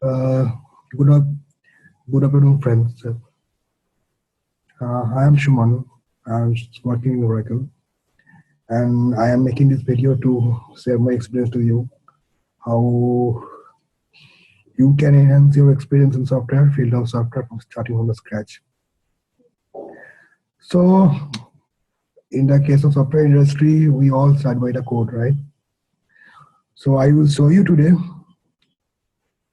Uh, good, good afternoon, friends. I am Shuman. I'm working in Oracle, and I am making this video to share my experience to you, how you can enhance your experience in software, field of software, from starting from the scratch. So, in the case of software industry, we all start by the code, right? So, I will show you today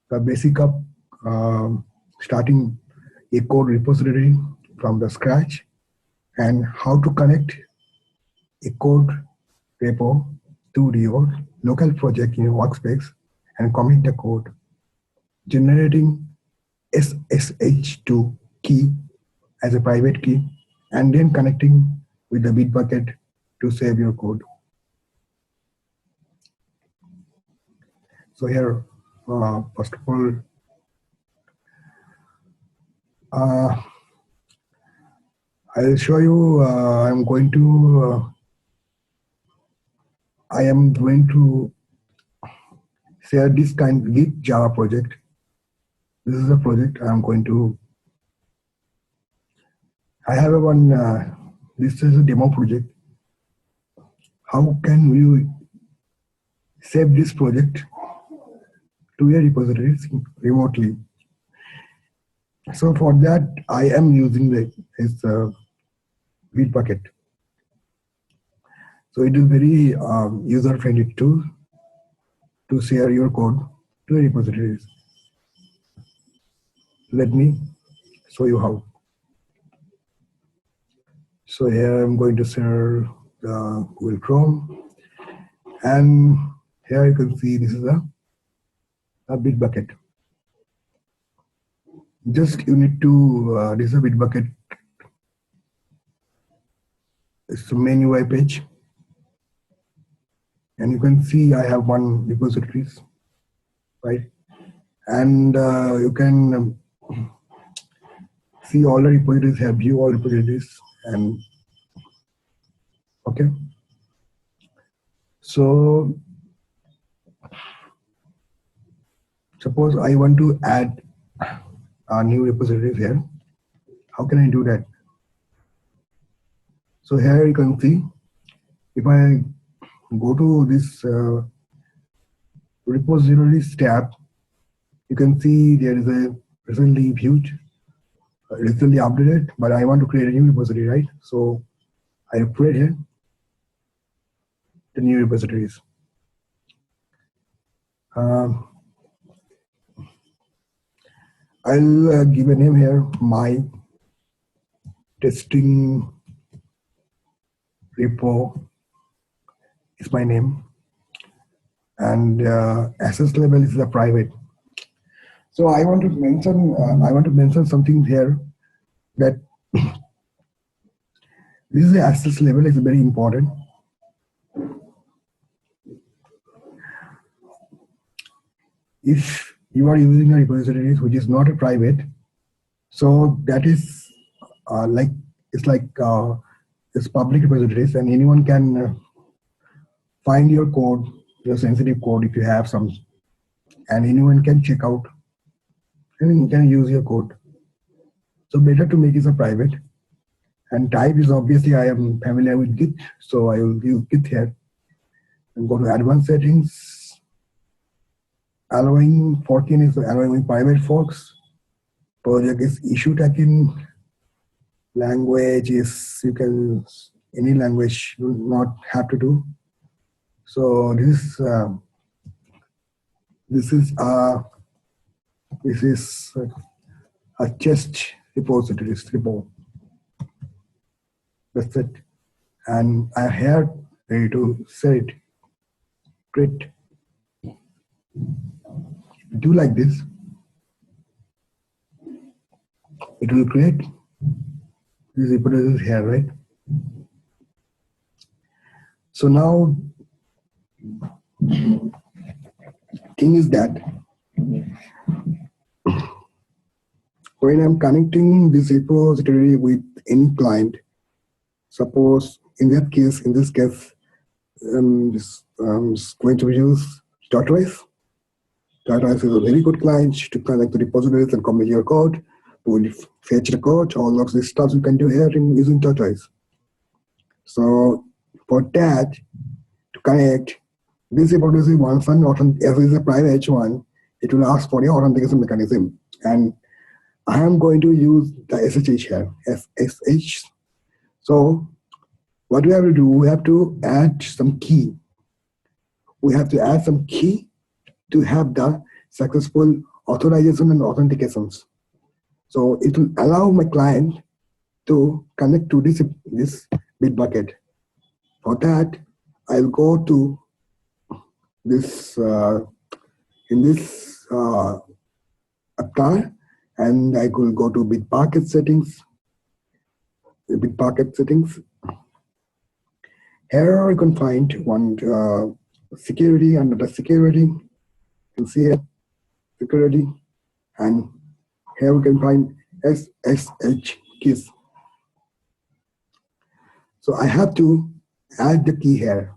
the basic of starting a code repository from the scratch and how to connect a code repo to your local project in your workspace and commit the code, generating SSH2 key as a private key, and then connecting with the BitBucket to save your code. So here, first of all, I'll show you. I am going to share this kind of Git Java project. This is a project I have this is a demo project. How can we save this project to a repository remotely? So for that, I am using this BitBucket. So it is very user-friendly tool to share your code to repositories. Let me show you how. So here I'm going to share the Google Chrome, and here you can see this is a BitBucket. Just you need to this is a BitBucket. It's the main UI page, and you can see I have one repositories, right? And you can see all the repositories, have view all repositories, and okay. So suppose I want to add a new repository here. How can I do that? So here you can see, if I go to this repositories tab, you can see there is a recently viewed, recently updated, but I want to create a new repository, right? So I create here the new repositories. I'll give a name here, my testing repo is my name, and access level is the private. So I want to mention something here, that this is the access level is very important. If you are using a repository which is not a private, so that is it's public repositories, and anyone can find your code, your sensitive code if you have some, and anyone can check out and can use your code. So better to make it a private. And type is obviously I am familiar with Git, so I will use Git here and go to advanced settings. Allowing forking is allowing private forks. Project is issue tagging. Language is you can any language you do not have to do. So this is a chest repository repo. That's it. And I have ready to set it. Great. Do like this. It will create this repository here, right? So now, thing is that when I'm connecting this repository with any client, suppose in this case, going to use Tortoise. Tortoise is a very good client to connect the repositories and commit your code. Will fetch the code, all of this stuff you can do here in using Tortoise. So for that, to connect this repository once and as is a private one, it will ask for the authentication mechanism. And I am going to use the SSH here, SSH. So what we have to do, we have to add some key. We have to add some key to have the successful authorization and authentications. So it will allow my client to connect to this BitBucket. For that, I'll go to this in this avatar, and I will go to BitBucket settings. BitBucket settings. Here you can find one security, under the security. You can see here security, and here we can find SSH keys. So I have to add the key here,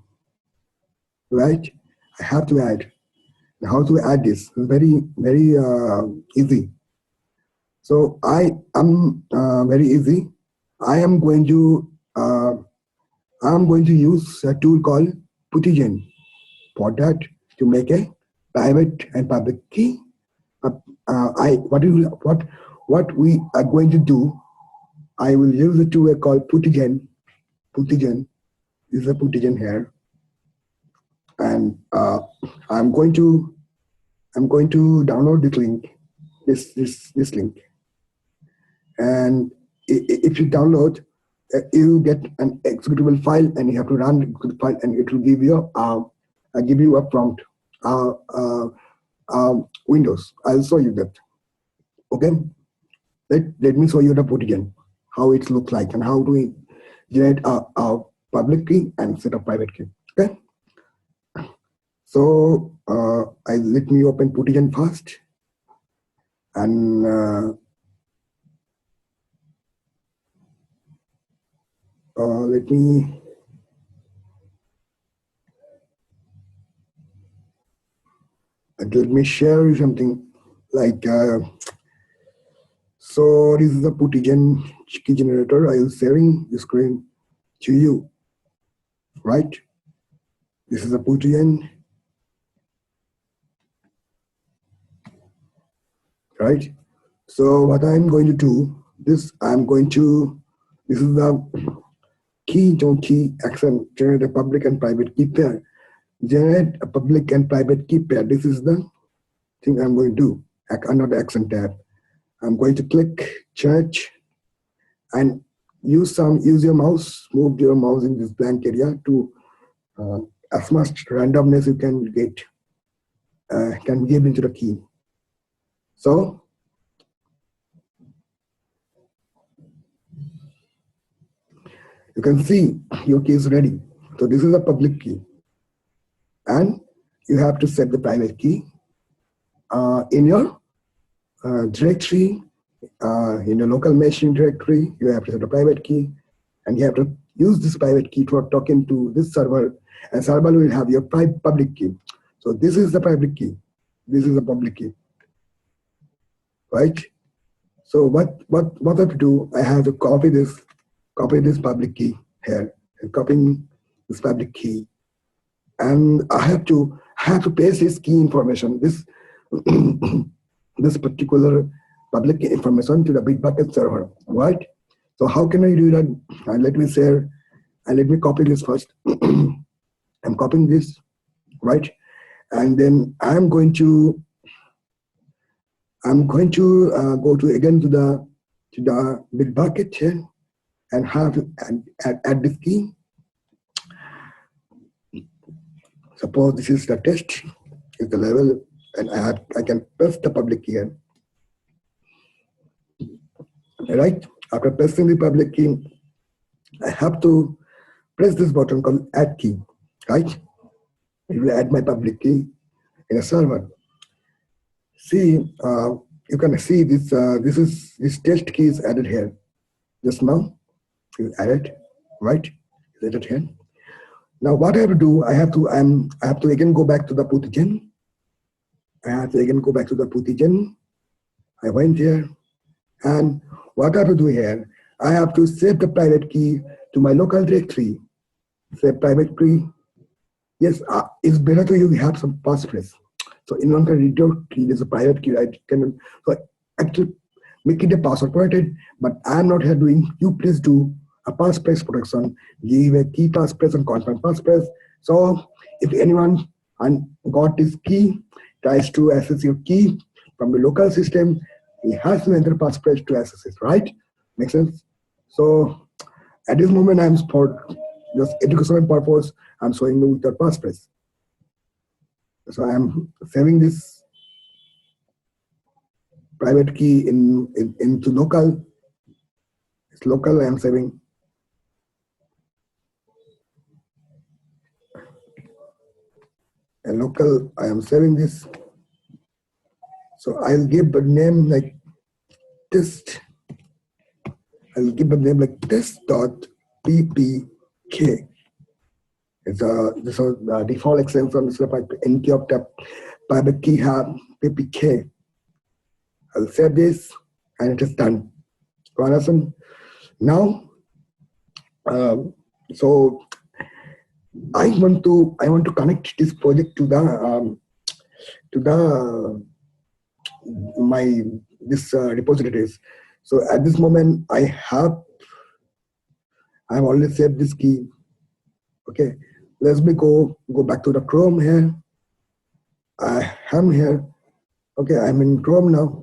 right? I have to add. How to add this? It's very easy. So I am very easy. I am going to use a tool called puttyGen for that to make a private and public key. What we are going to do, I will use a tool called puttyGen. puttyGen is a puttyGen here, and I'm going to download this link, this link, and if you download, you get an executable file, and you have to run the executable file, and it will give you a prompt. Windows. I'll show you that. Okay. Let me show you the puttyGen, how it looks like, and how do we generate a public key and set a private key. Okay. So let me open puttyGen first, and let me share you something like. So this is the puttyGen key generator. I am sharing the screen to you, right? This is a puttyGen, right? So what I'm going to do, this is the key action, generate a public and private key pair. Generate a public and private key pair. This is the thing I'm going to do under the action tab. I'm going to click search and use your mouse, move your mouse in this blank area to as much randomness you can get, can give into the key. So you can see your key is ready. So this is a public key, and you have to set the private key in your directory, in your local machine directory. You have to set a private key, and you have to use this private key for talking to this server, and server will have your public key. So this is the private key. This is the public key, right? So what I have to do? I have to copy this public key here, and copying this public key, and I have to paste this key information, this this particular public key information to the BitBucket server, right? So how can I do that? Let me share, and let me copy this first. I'm copying this, right? And then I'm going to go to again to the BitBucket here, and have to add this key. Suppose this is the test, is the level, and I can press the public key here. Right? After pressing the public key, I have to press this button called add key, right? It will add my public key in a server. See, you can see this. This test key is added here. Just now, you add it, right? Is added here. Now, what I have to do, I have to again go back to the puttyGen, I have to again go back to the puttyGen. I went here, and what I have to do here, I have to save the private key to my local directory. Save private key. Yes, it's better to you have some passphrase. So in one directory, there's a private key. I can so actually make it a password protected, but I'm not here doing. You please do a passphrase protection. Give a key passphrase and confirm passphrase. So if anyone and got this key, tries to access your key from the local system, he has to enter passphrase to access it, right? Makes sense? So at this moment, I'm for just educational purpose, I'm showing you with the passphrase. So I'm saving this private key into local. It's local, I'm saving. And local, I am saving this. So I'll give a name like test. I'll give a name like test.ppk. It's this is the default extension. It's like NT of the private key have ppk. I'll save this and it is done. Now, so I want to connect this project to my repositories. So at this moment, I've already saved this key. Okay, let me go back to the Chrome here. I am here. Okay, I'm in Chrome now.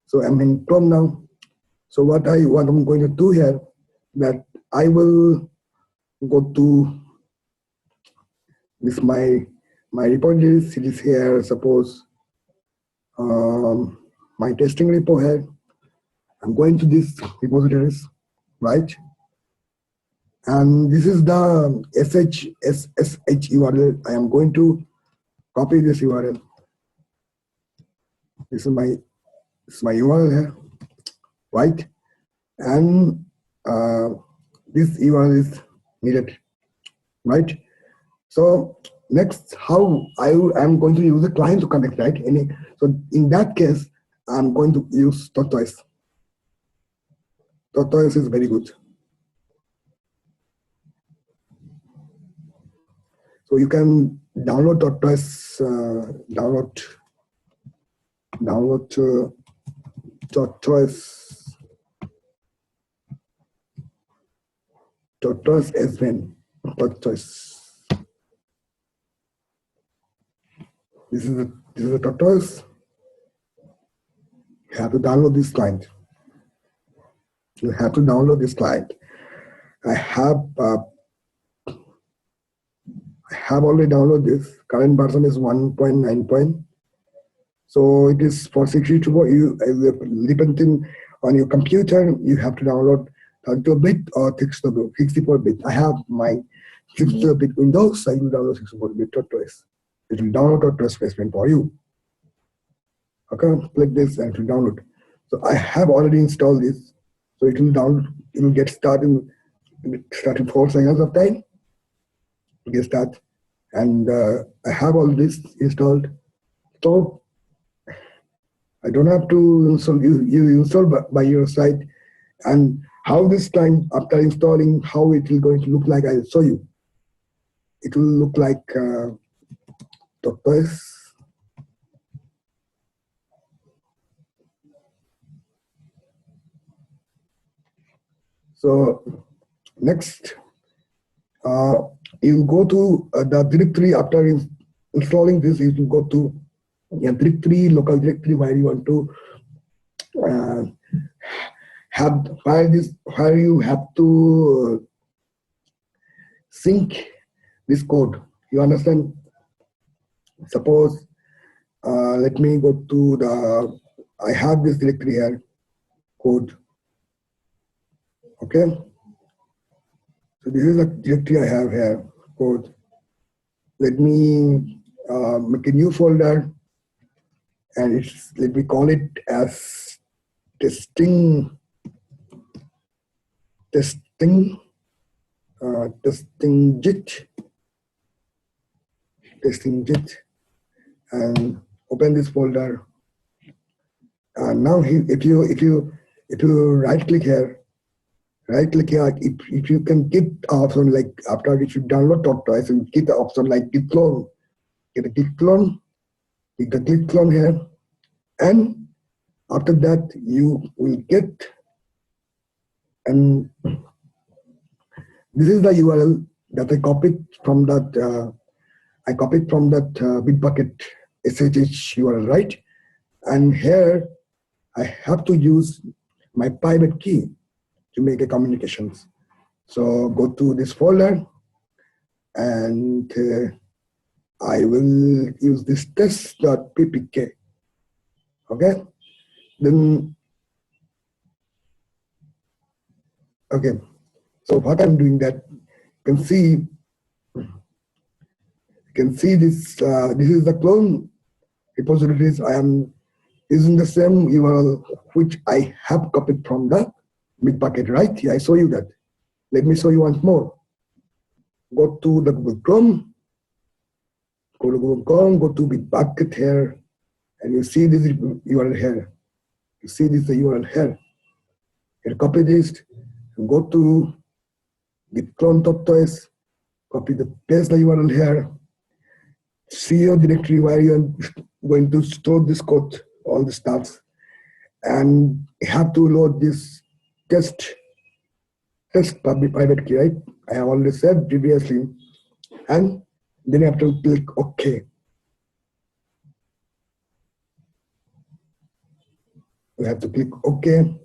So I'm in Chrome now. So what I'm going to do here, that I will go to this my repositories. It is here. Suppose my testing repo here. I'm going to this repositories, right? And this is the SSH URL. I am going to copy this URL. This is my URL here, right? And this URL is needed, right? So next, how I am going to use a client to connect, right? So in that case, I'm going to use Tortoise. Tortoise is very good. So you can download Tortoise, download tortoisesvn. Tortoise. This is a Tortoise. You have to download this client. You have to download this client. I have already downloaded this. Current version is 1.9. So it is for 62. You depending on your computer, you have to download 32-bit or 64-bit. I have my 64-bit Windows. I will download 64-bit Tortoise. It will download Tortoise placement for you. Okay, click this and it will download. So I have already installed this. So it will download. It will get started. Starting 4 seconds of time. Get start, and I have all this installed. So I don't have to install. You install by your side, and how this time after installing, how it will going to look like. I'll show you. It will look like Tortoise. So next, you go to the directory after installing this. You will go to directory, local directory, where you want to where you have to sync this code. You understand? Suppose let me go to I have this directory here, code. Okay. So this is the directory I have here, code. Let me make a new folder, and let me call it as testing testing git, and open this folder. Now if you right click here, if you can get option like after if you download Tortoise, you get the option like git clone. Get a git clone. Click the git clone here, and after that you will get, and this is the URL that I copied from that. BitBucket SSH URL, right? And here I have to use my private key to make a communications. So go to this folder, and I will use this test.ppk. Okay, then okay. So what I'm doing that, you can see this. This is the clone repositories. I am using the same URL which I have copied from the BitBucket, right? Yeah, I show you that. Let me show you once more. Go to the Google Chrome. Go to Google Chrome. Go to BitBucket here, and you see this URL here. You see this URL here. Here, copy this. And go to git clone tortoise. Copy the paste the URL here. See your directory where you are going to store this code, all the stuff, and you have to load this test private key, right? I have already said previously, and then you have to click OK. You have to click OK.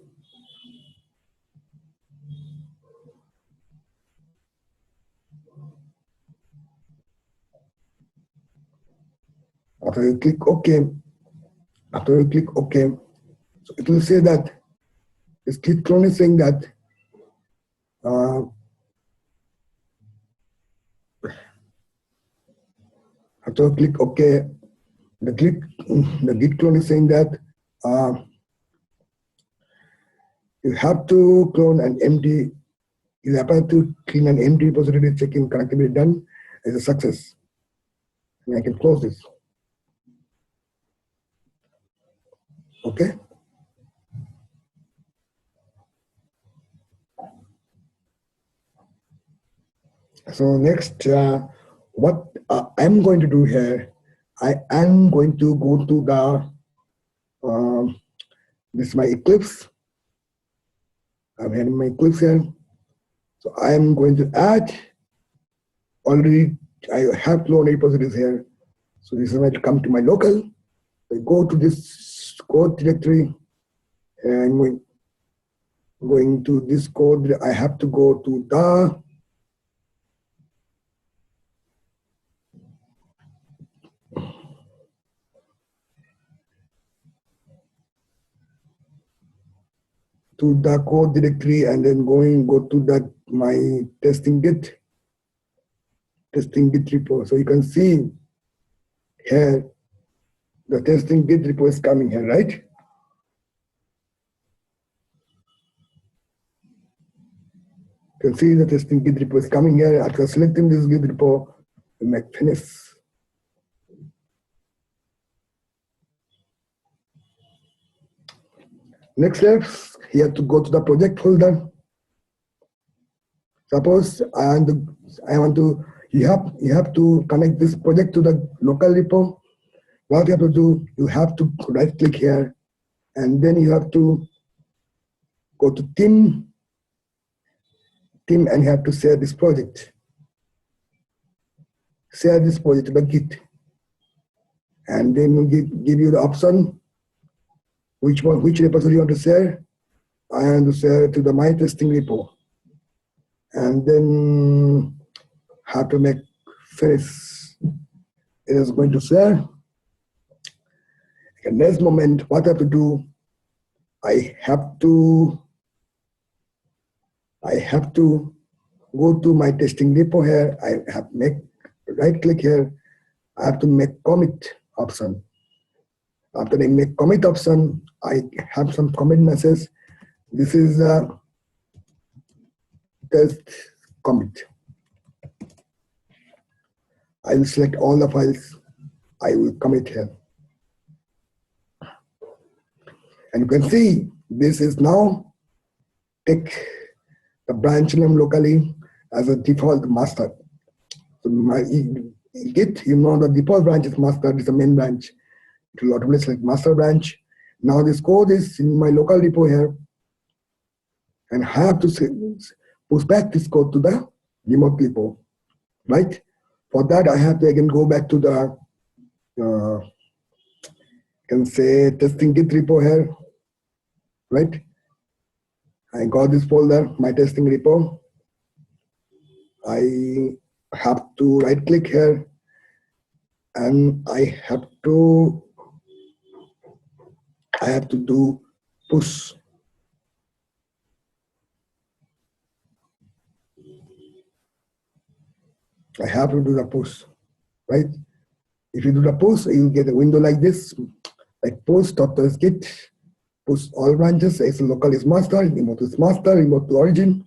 After you click OK, so it will say that this git clone is saying that after you click OK, the git clone is saying that you have to clone an empty. You have to clean an empty repository. Checking connectivity done is a success. And I can close this. Okay. So next, what I'm going to do here, I am going to go to the this is my Eclipse. I'm having my Eclipse here. So I'm going to add, already I have clone repositories here. So this is when I come to my local. I go to this code directory, and I'm going to this code. I have to go to the code directory, and then go to that my testing git repo. So you can see here the testing git repo is coming here, right? You can see the testing git repo is coming here. After selecting this git repo, we make finish. Next steps, you have to go to the project folder. Suppose you have to connect this project to the local repo. What you have to do, you have to right click here, and then you have to go to team, and you have to share this project. Share this project to the Git, and then we'll give you the option which repository you want to share. I want to share to the my testing repo, and then have to make finish. It is going to share. And next moment, what I have to do, I have to go to my testing repo here. I have make right click here. I have to make commit option. After I make commit option, I have some commit message. This is test commit. I will select all the files. I will commit here. And you can see this is now take the branch name locally as a default master. So my Git, the default branch is master, is the main branch. It will automatically select master branch. Now this code is in my local repo here, and I have to push back this code to the remote repo, right? For that, I have to again go back to the can say testing Git repo here, right? I got this folder, my testing repo. I have to right click here, and I have to do push. I have to do the push, right? If you do the push, you get a window like this, like push tortoise git, push all branches, as local is master, remote to origin,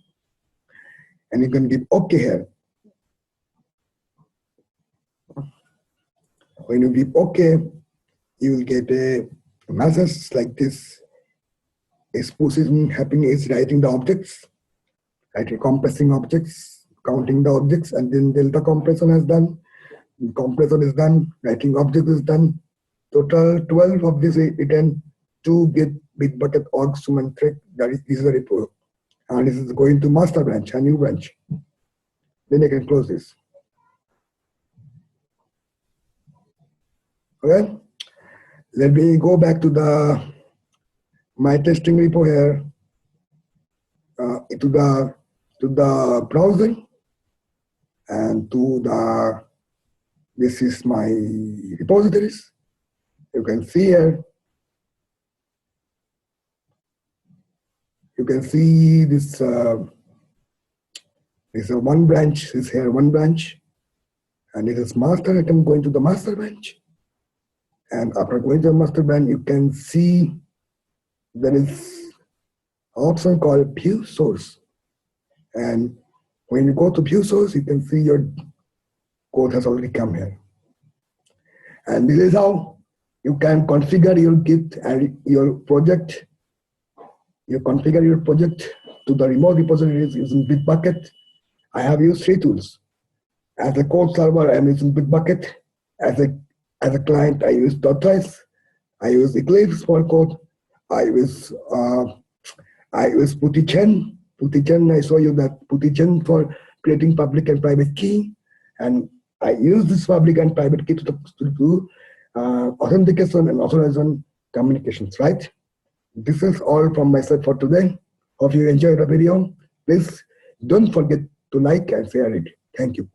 and you can give OK here. When you give OK, you will get a message like this. Is pushing happening, is writing the objects, compressing objects, counting the objects, and then delta compression is done. Compression is done, writing object is done. Total 12 of this written to get BitBucket org summon thread. That is the repo. And this is going to master branch, a new branch. Then I can close this. Okay. Let me go back to my testing repo here, to the browser, and to this is my repositories. You can see here. You can see this. This is one branch. Is here one branch, and it is master. I am going to the master branch, and after going to the master branch, you can see there is an option called view source. And when you go to view source, you can see your code has already come here. And this is how you can configure your Git and your project. You configure your project to the remote repositories using BitBucket. I have used 3 tools. As a code server, I am using BitBucket. As a client, I use Tortoise. I use Eclipse for code. I use puttyGen. puttyGen, I show you that puttyGen for creating public and private key. And I use this public and private key to do authentication and authorization communications, right? This is all from myself for today. Hope you enjoyed the video. Please don't forget to like and share it. Thank you.